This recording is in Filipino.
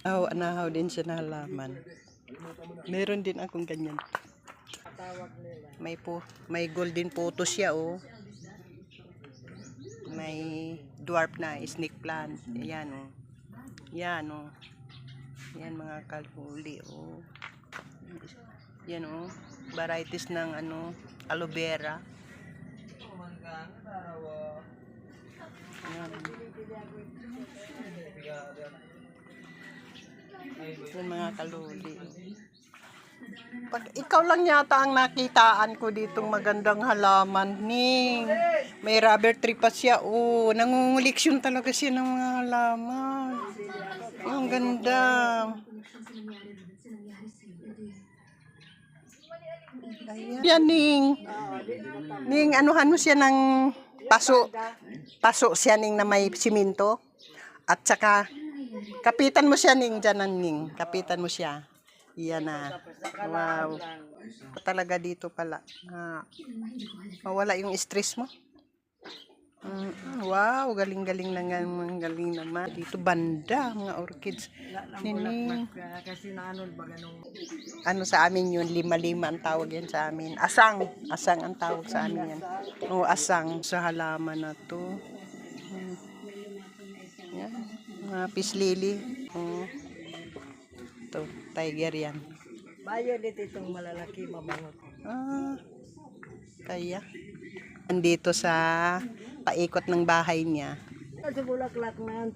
Oh, anahaw din siya na halaman. Meron din akong ganyan. May golden photo siya, oh. May dwarf na snake plant. Ayan, oh. Yan, oh. Yan mga kalhuli, oh. Yan, oh. Varieties ng ano, aloe vera. Yan. Yan mga kalhuli. Pag ikaw lang yata ang nakitaan ko ditong magandang halaman, Ning. May rubber tree pa siya, oh. Nangunguliksyon talaga siya ng mga halaman. Ang ganda. Ayan. Yan, Ning. Ning, anuhan mo siya ng paso. Paso siya, Ning, na may siminto. At saka, kapitan mo siya, Ning, dyan, Ning. Kapitan mo siya. Yan na. Wow. Talaga dito pala. Mawala yung stress mo. Wow, galing-galing naman. Galing naman. Dito banda, mga orchids. Nini. Ano sa amin yun? Lima-lima ang tawag yan sa amin. Asang. Asang ang tawag sa amin yan. O, asang sa halaman na to. Yan. Mga peace lily. Ito, tiger yan. Bayo dito itong malalaki, mabangot. Kaya. Andito sa paikot ng bahay niya. Sa bulaklak na